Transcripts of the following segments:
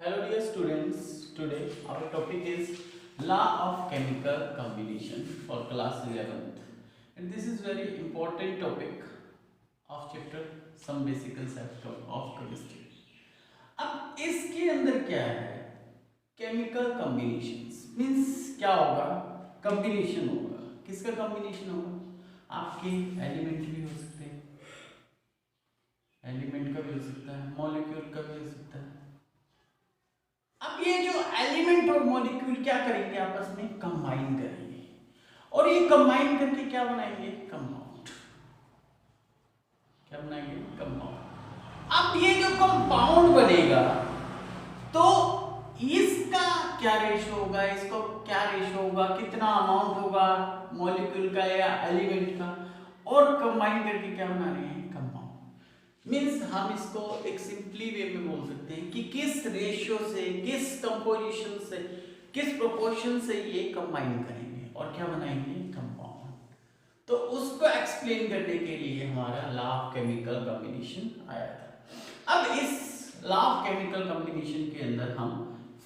Hello dear students, today our topic is law of chemical combination for class 11th and this is very important topic of chapter some basic concepts of chemistry. अब इसके अंदर क्या है chemical combinations means क्या होगा combination होगा किसका combination होगा आपके एलिमेंट भी हो सकते हैं एलिमेंट का भी हो सकता है मॉलिक्यूल का भी हो सकता है अब ये जो एलिमेंट और मॉलिक्यूल क्या करेंगे आपस में कंबाइन करेंगे और ये कंबाइन करके क्या बनाएंगे कंपाउंड क्या बनाएंगे कंपाउंड अब ये जो कंपाउंड बनेगा तो इसका क्या रेशो होगा इसको क्या रेशो होगा कितना अमाउंट होगा मॉलिक्यूल का या एलिमेंट का और कंबाइन करके क्या बना रहे हैं कंपाउंड मीन्स हम इसको एक सिंपली वे में बोल सकते हैं कि किस रेशियो से किस कंपोजिशन से किस प्रोपोर्शन से ये कंबाइन करेंगे और क्या बनाएंगे कंपाउंड तो उसको एक्सप्लेन करने के लिए हमारा लॉ ऑफ केमिकल कॉम्बिनेशन आया था। अब इस लॉ ऑफ केमिकल कॉम्बिनेशन के अंदर हम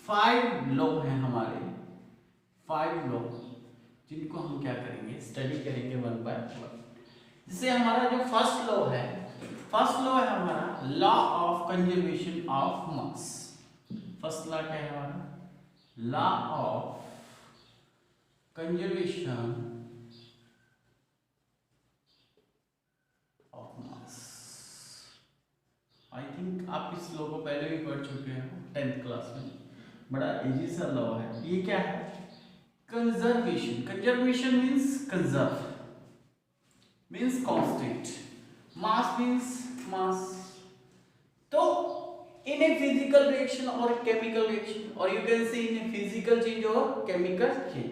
5 लॉ हैं हमारे 5 लॉ जिनको हम क्या करेंगे स्टडी करेंगे वन बाय वन। जैसे हमारा जो फर्स्ट लॉ है हमारा law of conservation of mass. First law क्या है हमारा law of conservation of mass. I think आप इस लॉ को पहले भी पढ़ चुके हैं 10th क्लास में, बड़ा इजी सा लॉ है। ये क्या है conservation. Conservation means conserve means constant, mass means mass. तो इन ए फिजिकल रिएक्शन और केमिकल रिएक्शन और you can say in a physical change और केमिकल चेंज,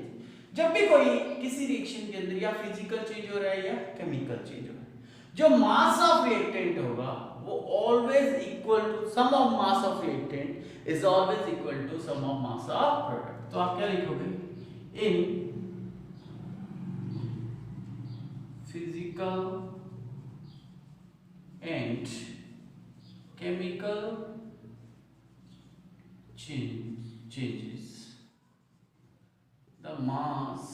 जब भी कोई किसी रिएक्शन के अंदर या फिजिकल चेंज हो रहा है या केमिकल चेंज हो रहा है, जो मास ऑफ रिएक्टेंट होगा वो always equal to sum of mass of reactant is always equal to sum of mass of product. तो आप क्या लिखोगे in physical and chemical changes the mass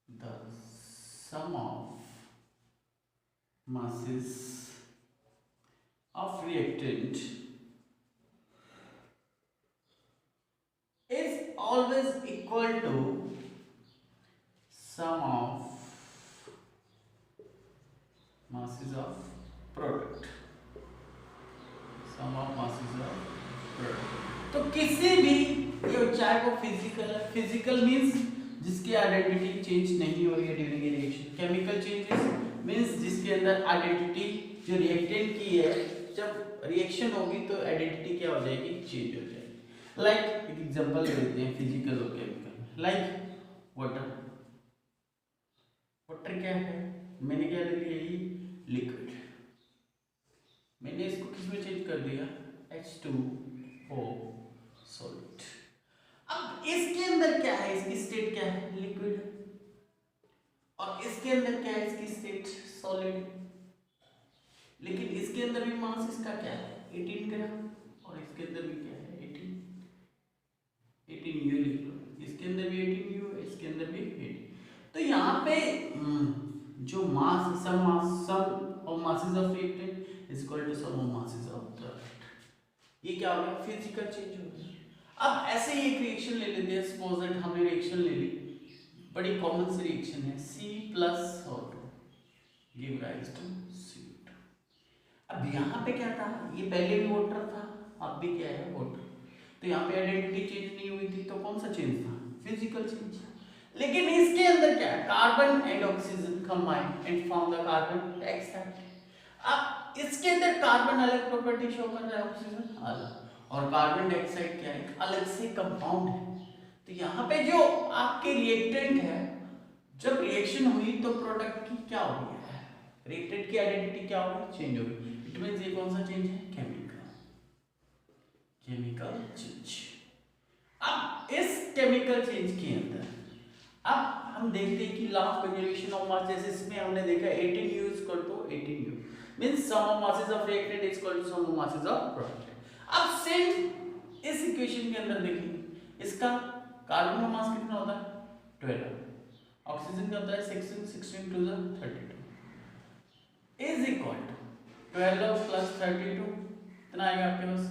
the sum of masses of reactant is always equal to sum of masses of product, sum of masses of product। तो किसी भी ये चाहे वो फिजिकल मींस जिसकी आइडेंटिटी चेंज नहीं हो रही है during a reaction, chemical changes means जिसके अंदर आइडेंटिटी जो रिएक्टेंट की है जब रिएक्शन होगी तो आइडेंटिटी क्या हो जाएगी चेंज हो जाएगी। लाइक एक एग्जांपल ले लेते हैं फिजिकल और केमिकल। Like water. वाटर क्या है मैंने क्या ले लिया ये लिक्विड, मैंने इसको किसमें चेंज कर दिया H2O सॉलिड। अब इसके अंदर क्या है इसकी स्टेट क्या है लिक्विड और इसके अंदर क्या है इसकी स्टेट सॉलिड, लेकिन इसके अंदर भी मास इसका क्या है 18 ग्राम और इसके अंदर भी क्या है 18 U लिख लो, इसके अंदर भी 18 U है इसके अंदर भी 18। तो यहाँ पे जो mass sum of masses of reactant is equal to sum of masses of product. ये क्या हो गया फिजिकल चेंज हो गया। अब ऐसे ही एक रिएक्शन ले लेते हैं, सपोज दैट हमने रिएक्शन ले ली, बड़ी कॉमन सी रिएक्शन है C+O2 give rise to CO2। अब यहाँ पे क्या था ये पहले भी वाटर था अब भी क्या है वाटर, तो यहाँ पे आइडेंटिटी चेंज नहीं हुई थी तो कौन सा चेंज था फिजिकल चेंज। लेकिन इसके अंदर क्या है carbon and oxygen combine and form the carbon dioxide. अब इसके अंदर कार्बन अलग प्रॉपर्टी शो कर रहा है ऑक्सीजन अलग और कार्बन डाइऑक्साइड क्या है अलग से कंपाउंड है। तो यहाँ पे जो आपके रिएक्टेंट है जब रिएक्शन हुई तो प्रोडक्ट की क्या हो गई है रिएक्टेंट की आइडेंटिटी क्या हो गई चेंज हो गई। इट मींस ये कौन सा चेंज है केमिकल चेंज। अब इस केमिकल चेंज के अंदर अब हम देखते हैं कि law of conservation of mass, जैसे इसमें हमने देखा 18U = 18U, means sum of masses of reactant is equal to sum of masses of product. अब सेम इस इक्वेशन के अंदर देखिए, इसका कार्बन का मास कितना होता है 12, ऑक्सीजन का होता है 16 to 32 is equal to 12 plus 32 कितना आएगा आपके पास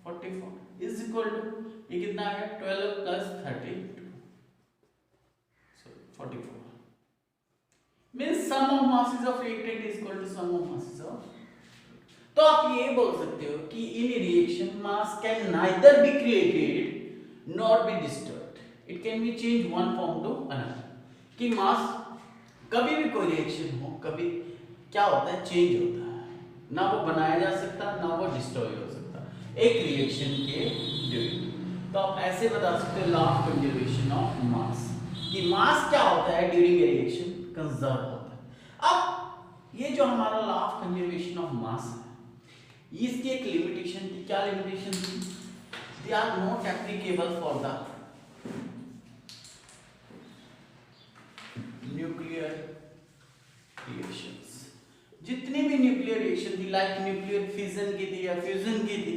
44 इज इक्वल टू ये कितना आ गया 12 plus 32 so 44 means sum of masses of reactant is equal to sum of masses of। तो आप ये बोल सकते हो कि in reaction mass can neither be created nor be destroyed, it can be changed one form to another। कि mass कभी भी कोई रिएक्शन हो कभी क्या होता है चेंज होता है, ना वो बनाया जा सकता ना वो डिस्ट्रॉय हो सकता एक रिएक्शन के ड्यूरिंग। तो आप ऐसे बता सकते हो लॉ ऑफ कंजर्वेशन ऑफ मास कि मास क्या होता है ड्यूरिंग ए रिएक्शन कंजर्व होता है। अब ये जो हमारा law of conservation of mass है इसकी एक लिमिटेशन थी, क्या लिमिटेशन थी, they are not applicable for the nuclear reactions. जितनी भी न्यूक्लियर रिएक्शन थी लाइक न्यूक्लियर फिजन की थी या फ्यूजन की थी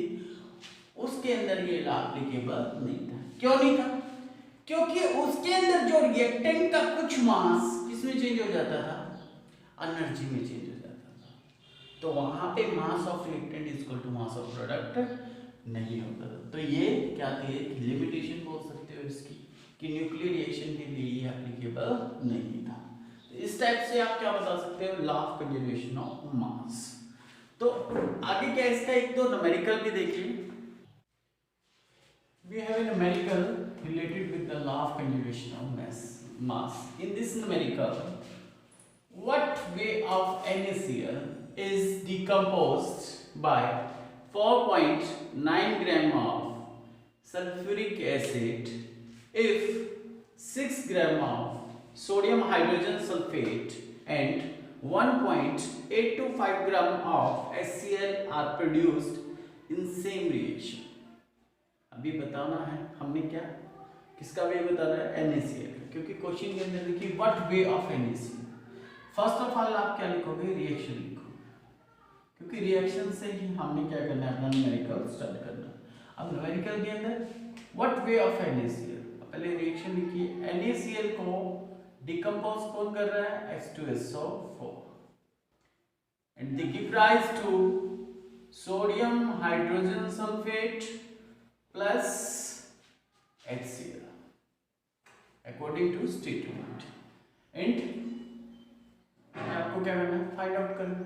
उसके अंदर ये लॉ एप्लीकेबल नहीं था। क्यों नहीं था? क्योंकि उसके अंदर जो रिएक्टेंट का कुछ मास किसमें चेंज हो जाता था एनर्जी में चेंज हो जाता था, तो वहां पे mass of reactant is equal to mass of product नहीं होता था। तो ये क्या थी लिमिटेशन बोल सकते हो इसकी कि न्यूक्लियर रिएक्शन के लिए ये एप्लीकेबल नहीं था। तो इस टाइप से आप क्या बता सकते हो लॉ ऑफ कंजर्वेशन ऑफ मास। तो आगे क्या इसका एक दो न्यूमेरिकल भी देखिए। We have a numerical related with the law of conservation of mass. In this numerical, what way of NaCl is decomposed by 4.9 gram of sulfuric acid if 6 gram of sodium hydrogen sulfate and 1.825 gram of HCl are produced in same reaction। अभी बताना है हमने क्या किसका वे बताना है NaCl, क्योंकि question के अंदर देखिए what way of NaCl। First of all आप क्या लिखोगे रिएक्शन लिखोगे, क्योंकि रिएक्शन से ही हमने क्या करना है अपना न्यूमेरिकल स्टार्ट करना। अब न्यूमेरिकल के अंदर व्हाट वे ऑफ NaCl, पहले रिएक्शन लिखिए। NaCl को डिकम्पोज कौन कर रहा है H2SO4 and they give rise to sodium hydrogen sulphate plus HCl according to statement and आपको क्या करना है फाइंड आउट करना।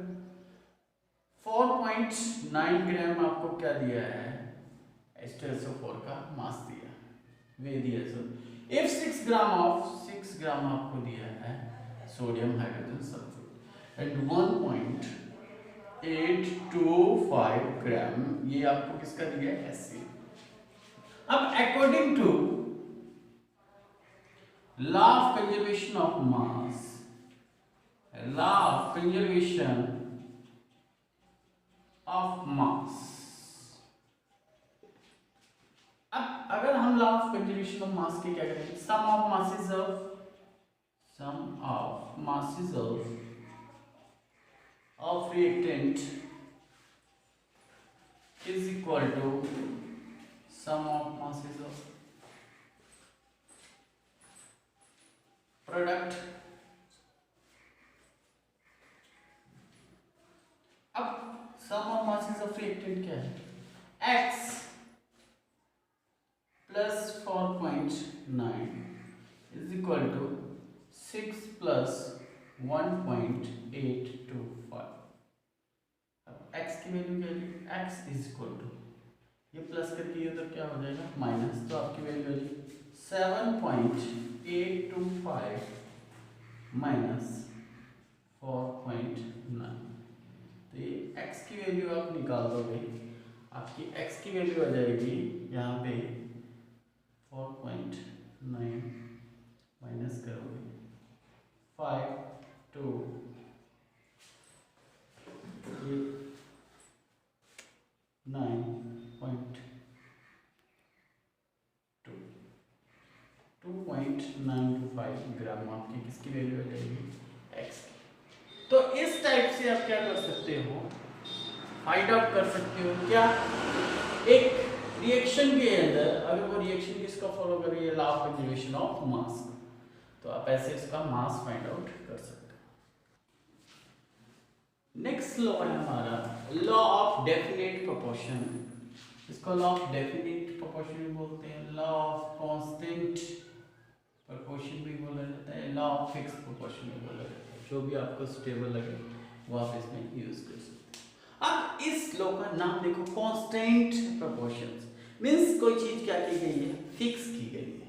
4.9 ग्राम आपको क्या दिया है H2SO4 का मास दिया वे दिया। सो if 6 ग्राम आपको दिया है sodium hydrogen sulphate and 1.825 gram ये आपको किसका दिया है HCl। अब according to law of conservation of mass, law of conservation of mass, अब अगर हम law of conservation of mass के क्या करेंगे sum of masses of reactant is equal to sum of masses of product। अब sum of masses of reactant क्या है x plus 4.9 is equal to 6 plus 1.825। अब x की वैल्यू क्या है x is equal to ये प्लस करके ये तो क्या हो जाएगा माइनस, तो आपकी वैल्यू आ जाएगी 7.825 माइनस 4.9। तो ये x की वैल्यू आप निकाल दोगे, आपकी x की वैल्यू आ जाएगी यहाँ पे 4.9 माइनस करोगे 5 2 2.925 ग्राम आपकी किसकी वैल्यू आ जाएगी x की। तो इस टाइप से आप क्या कर सकते हो, फाइंड आउट कर सकते हो क्या, एक रिएक्शन के अंदर अगर वो रिएक्शन किसका फॉलो कर रही है, लॉ ऑफ कंजर्वेशन ऑफ मास, तो आप ऐसे इसका मास फाइंड आउट कर सकते हो। नेक्स्ट लॉ है हमारा लॉ ऑफ डेफिनेट प्रोपोर्शन, इसको लॉ ऑफ डेफिनेट प्रोपोर्शन बोलते हैं, लॉ ऑफ कांस्टेंट प्रोपोर्शन भी बोला जाता है, लॉ ऑफ फिक्स प्रोपोर्शन भी बोला जाता है, जो भी आपको स्टेबल लगे वो आप इसमें यूज कर सकते हैं। अब इस लॉ का नाम देखो, कांस्टेंट प्रोपोर्शंस मींस कोई चीज क्या की गई है, फिक्स की गई है।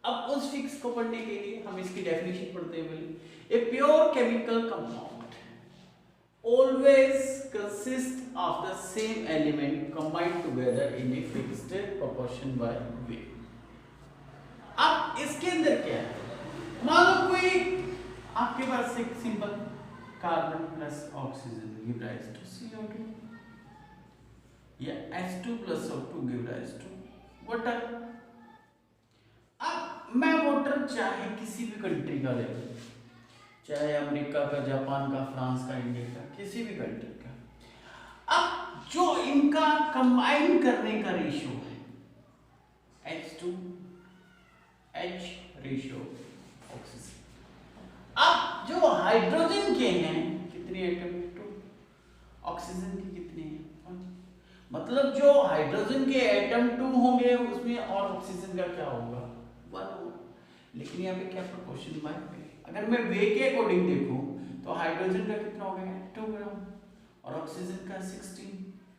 अब उस फिक्स को पढ़ने के लिए हम इसकी डेफिनेशन पढ़ते हैं। पहले, a pure chemical compound always consist of the same element combined together in a fixed proportion by V। अब इसके अंदर क्या है, मान लो कोई आपके पास एक simple carbon plus oxygen give rise to CO2 या H2 plus O2 give rise to water. अब मैं वाटर चाहे किसी भी कंट्री का ले लूं, चाहे अमेरिका का, जापान का, फ्रांस का, इंडिया का, किसी भी कंट्री का, अब जो इनका कंबाइन करने का रेशियो है H2H रेशियो ऑक्सीजन। अब जो हाइड्रोजन के हैं कितने एटम, 2, ऑक्सीजन के कितने हैं 1, मतलब जो हाइड्रोजन के एटम 2 होंगे उसमें और ऑक्सीजन का क्या होगा 1 होगा। लेकिन यहाँ पे क्या प्रोपोर्शन बाय, अगर मैं वे के अकॉर्डिंग देखूं तो हाइड्रोजन का कितना हो गया 2 ग्राम और ऑक्सीजन का 16,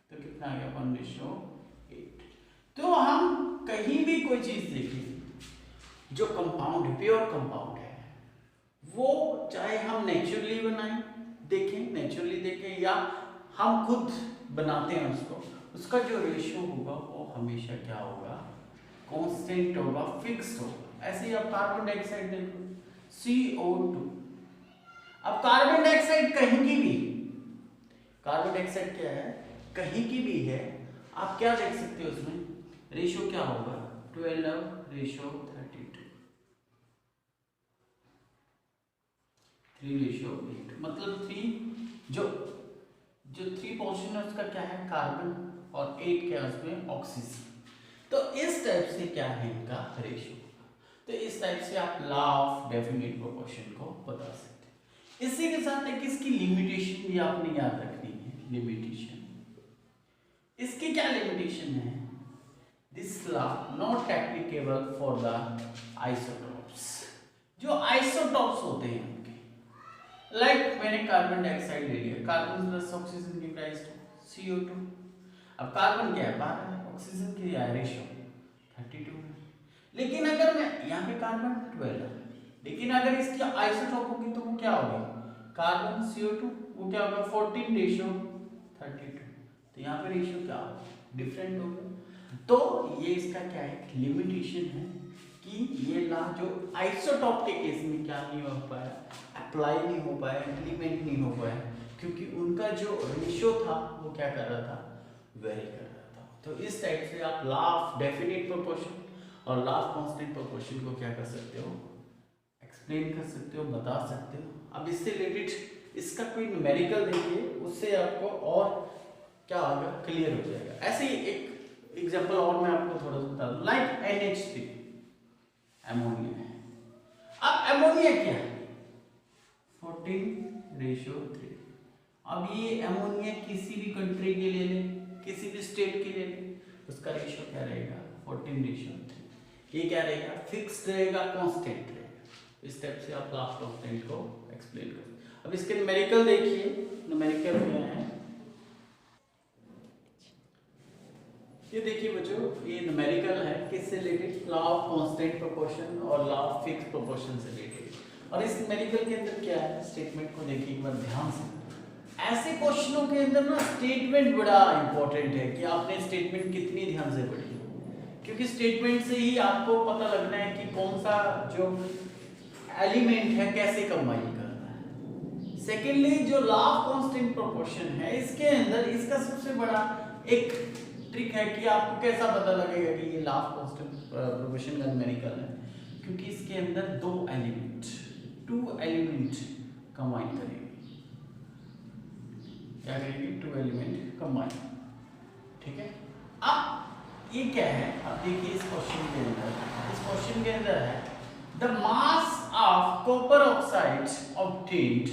तो कितना आ गया 1:8। तो हम कहीं भी कोई चीज देखें जो कंपाउंड है, प्योर कंपाउंड है, वो चाहे हम नेचुरली बनाएं, नेचुरली देखें या हम खुद बनाते हैं उसको, उसका जो रेशियो होगा वो हमेशा क्या होगा, कांस्टेंट होगा, फिक्स्ड होगा। ऐसे ही आप कार्बन डाइऑक्साइड देखो CO2। अब कार्बन डाइऑक्साइड कहीं की भी, कार्बन डाइऑक्साइड क्या है, कहीं की भी है, आप क्या देख सकते हो उसमें रेशियो क्या होगा 12:32, 3:8, मतलब 3 जो 3 पोर्शन है उसका क्या है कार्बन और 8 क्या है उसमें ऑक्सीजन। तो इस टाइप से क्या है इनका रेशियो। तो इस टाइप से आप लॉ ऑफ डेफिनेट प्रोपोर्शन को बता सकते हैं। इसी के साथ एक इसकी लिमिटेशन भी आपने याद रखनी है। लिमिटेशन, इसकी क्या लिमिटेशन है, this law not applicable for the isotopes. जो आइसोटोप्स होते हैं उनके, लाइक मैंने कार्बन डाइऑक्साइड ले लिया, कार्बन प्लस ऑक्सीजन की प्राइस CO2। अब कार्बन क्या है 12 है, ऑक्सीजन की रेशियो 32 है। लेकिन अगर मैं यहाँ पे कार्बन 12 है, लेकिन अगर इसकी आइसोटोप होगी तो वो क्या होगी, कार्बन CO2 वो क्या होगा 14:32। तो यहाँ पे रेशियो क्या होगा, डिफरेंट होगा। तो ये इसका क्या है, लिमिटेशन है कि ये लॉ जो आइसोटोप के केस में क्या नहीं हो पाया, अप्लाई नहीं हो पाया, इम्प्लीमेंट नहीं हो पाया, क्योंकि उनका जो रेशियो था वो क्या कर रहा था, वेरी कर रहा था। तो इस टाइप से आप लॉ ऑफ डेफिनेट प्रोपोर्शन और लॉ ऑफ कांस्टेंट प्रोपोर्शन को क्या कर सकते हो, एक्सप्लेन कर सकते हो, बता सकते हो। अब इससे रिलेटेड इसका कोई न्यूमेरिकल देखिए, उससे आपको और क्या होगा, क्लियर हो जाएगा। ऐसे ही एक एग्जांपल और मैं आपको थोड़ा सा बता दूं, लाइक NH3 अमोनिया है। अब अमोनिया क्या है 14:3। अब ये अमोनिया किसी भी कंट्री के ले लें, किसी भी स्टेट के ले लें, उसका रेशियो क्या रहेगा 14:3। ये क्या रहेगा, फिक्स्ड रहेगा, कांस्टेंट रहेगा। इस टाइप से आप लॉ ऑफ कांस्टेंट को एक्सप्लेन कर। अब इसके न्यूमेरिकल देखिए, न्यूमेरिकल क्या है, ये देखिए बच्चों, ये न्यूमेरिकल है किससे related, law of constant proportion और लॉ ऑफ फिक्स्ड प्रोपोर्शन से रिलेटेड। और इस न्यूमेरिकल के अंदर क्या है, स्टेटमेंट को देखिए एक बार ध्यान से। ऐसे क्वेश्चनों के अंदर ना स्टेटमेंट बड़ा इंपॉर्टेंट है कि आपने स्टेटमेंट कितनी ध्यान से पढ़ी, क्योंकि स्टेटमेंट से ही आपको पता लगना है कि कौन सा जो एलिमेंट है कैसे कंबाइन करना है। सेकेंडली जो लॉ ऑफ कांस्टेंट प्रोपोर्शन है, इसके अंदर इसका सबसे बड़ा एक ट्रिक है कि आपको कैसा पता लगेगा कि ये लॉ ऑफ कांस्टेंट प्रोपोर्शन का न्यूमेरिकल है, क्योंकि इसके अंदर 2 एलिमेंट कंबाइन करेंगे। क्या करेंगे, 2 एलिमेंट कंबाइन, ठीक है। अब ये क्या है, अब देखिए इस क्वेश्चन के अंदर है the mass of copper oxide obtained,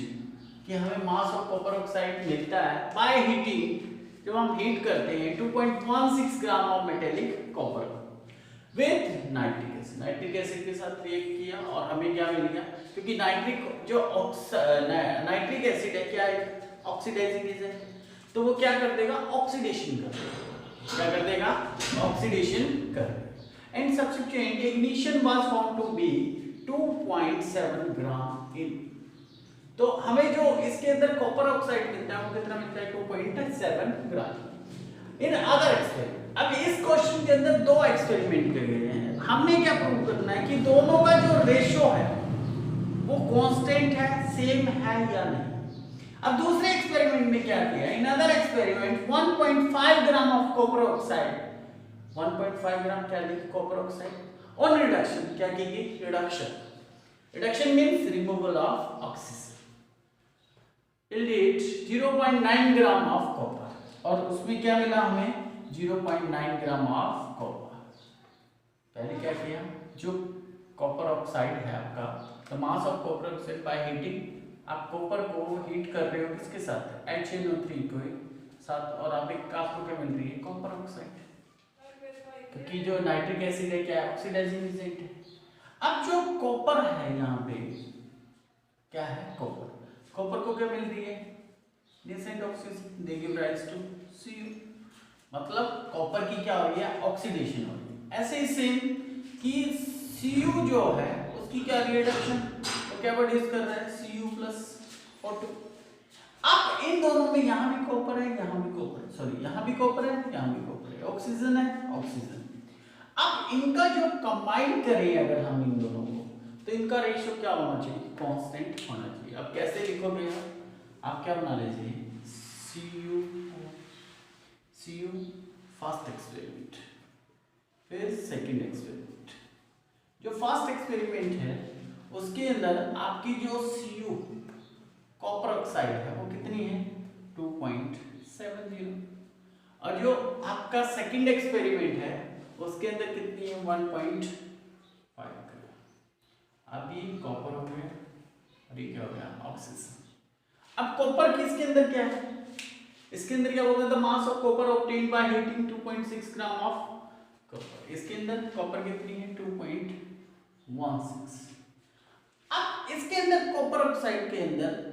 कि हमें मास ऑफ कॉपर ऑक्साइड मिलता है बाय हीटिंग, जब हम हीट करते हैं 2.16 gram of metallic copper with nitric acid के साथ रिएक्ट किया और हमें क्या मिल गया, क्योंकि नाइट्रिक एसिड है क्या है, ऑक्सीडाइजिंग एजेंट, तो वो क्या कर देगा, ऑक्सीडेशन कर देगा, क्या कर देगा, ऑक्सीडेशन कर देगा। And substituent ignition was found to be 2.7 gram in, तो हमें जो इसके अंदर कॉपर ऑक्साइड मिलता है वो कितना मिलता है, 2.7 ग्राम इन अदर एक्सपेरिमेंट। अब इस क्वेश्चन के अंदर दो एक्सपेरिमेंट करे गए हैं, हमने क्या प्रूव करना है कि दोनों का जो रेशियो है वो कांस्टेंट है, सेम है या नहीं। अब दूसरे एक्सपेरिमेंट में क्या किया, in other experiment 1.5 gram of copper oxide, 1.5 ग्राम क्या लिखी, कॉपर ऑक्साइड ऑन रिडक्शन, क्या की गई, reduction means removal of oxygen, yielded 0.9 gram of copper, और उसमें क्या मिला हमें, 0.9 ग्राम ऑफ कॉपर। पहले क्या किया, जो कॉपर ऑक्साइड है आपका, the mass of copper oxide by heating, आप कॉपर को हीट कर रहे हो किसके साथ, HNO3 के साथ, और आपको क्या मिल रही है, कॉपर ऑक्साइड, क्योंकि जो नाइट्रिक एसिड है क्या है, ऑक्सीडाइजिंग एजेंट है। अब जो कॉपर है यहाँ पे क्या है, कॉपर को क्या मिल रही है, nascent oxygen, they give rise to Cu, मतलब कॉपर की क्या हो रही है, ऑक्सीडेशन हो रही है। ऐसे ही सेम कि Cu जो है उसकी क्या रिडक्शन, तो क्या प्रोड्यूस कर रहा है, Cu+O2। अब इन दोनों में यहाँ भी कॉपर है, यहाँ भी कॉपर है, सॉरी यहाँ भी कॉपर है, यहाँ भी कॉपर है, ऑक्सीजन है, ऑक्सीजन। अब इनका जो कंबाइन करें अगर हम इन दोनों को, तो इनका रेशियो क्या होना चाहिए, कांस्टेंट होना चाहिए। अब कैसे लिखोगे आप क्या बना लीजिए, Cu फर्स्ट एक्सपेरिमेंट, फिर सेकंड एक्सपेरिमेंट। जो फर्स्ट एक्सपेरिमेंट है उसके अंदर आपकी जो Cu कॉपर ऑक्साइड है वो कितनी है, 2.70, और जो आपका सेकंड एक्सपेरिमेंट है उसके अंदर कितनी है, 1.5। अभी कॉपर हो गया और ये क्या हो गया, ऑक्सीजन। अब कॉपर की इसके अंदर क्या है, इसके अंदर क्या बोलते हैं, the mass of copper obtained by heating 2.6 gram of copper. इसके अंदर कॉपर कितनी है, 2.16। अब इसके अंदर कॉपर ऑक्साइड के अंदर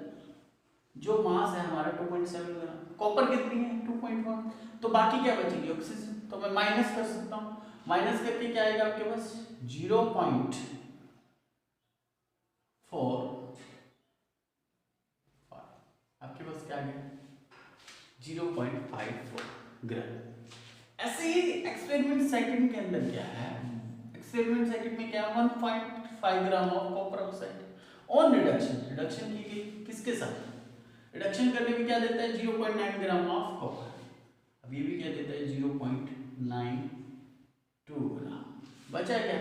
जो मास है हमारा 2.7 ग्राम, कॉपर कितनी है 2.1, तो बाकी क्या बचेगी, ऑक्सीजन। तो मैं माइनस कर सकता हूँ, माइनस करके क्या आएगा आपके पास, 0.45 आपके पास क्या आ गया, 0.54 ग्राम। ऐसे ही एक्सपेरिमेंट सेकंड के अंदर क्या है, एक्सपेरिमेंट सेकंड में क्या, 1.5 gram of copper oxide on reduction की गई, किसके साथ, रिडक्शन करने में क्या देता है, 0.9 ग्राम ऑफ कॉपर। अब ये भी क्या देता है, 0.92 ग्राम। बचा क्या,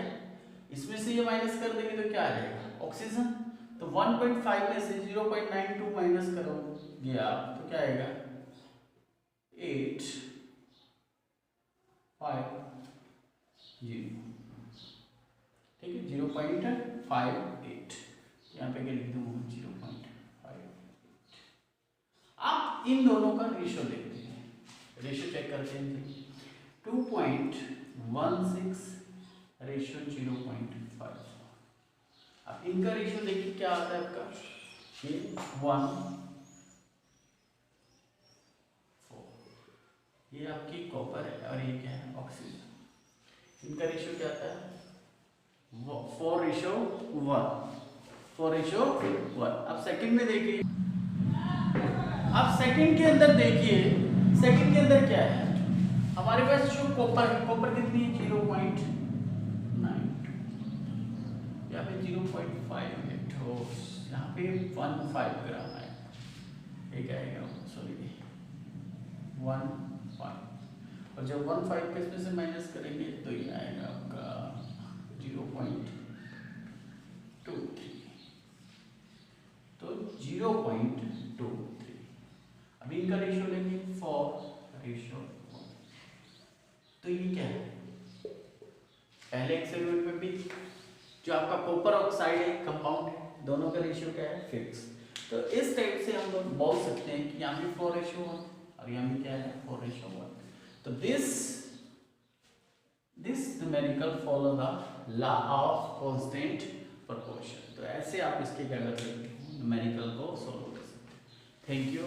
इसमें से ये माइनस कर देंगे तो क्या आ जाएगा, ऑक्सीजन। तो 1.5 में से 0.92 माइनस करोगे आप तो क्या आएगा, 850। ठीक है, 0.58, यहाँ पे क्या लिख दूँ, 0.58। आप इन दोनों का रेशियो देखते हैं, रेशियो चेक करते हैं, 2.16 रेशियो 0.5। अब इनका रेशियो देखिए क्या आता है आपका, ये 1:4। ये आपकी कॉपर है और ये क्या है, ऑक्सीजन। इनका रेशियो क्या आता है, 4:1। 4:1। अब सेकंड में देखिए, अब सेकंड के अंदर देखिए, सेकंड के अंदर क्या है हमारे पास, जो कॉपर है, कॉपर कितनी है, 0.92, यहाँ पे 0.58 हो, यहाँ पे 15 ग्राम है, एक आएगा, सॉरी 15, और जब 15 के इसमें से माइनस करेंगे तो ये आएगा आपका 0.23, तो 0.23। अभी इनका रेशियो लेंगे 4:1। तो ये क्या है, पहले एक्सपेरिमेंट में भी जो आपका कॉपर ऑक्साइड है कंपाउंड है, दोनों का रेशियो क्या है, फिक्स। तो इस टाइप से हम लोग बोल सकते हैं कि यहाँ भी 4:1 और यहाँ भी क्या है 4:1। तो this numerical follow the law of constant proportion. तो ऐसे आप इसके क्या कर सकते हो, न्यूमेरिकल को सॉल्व कर सकते हैं। Thank you.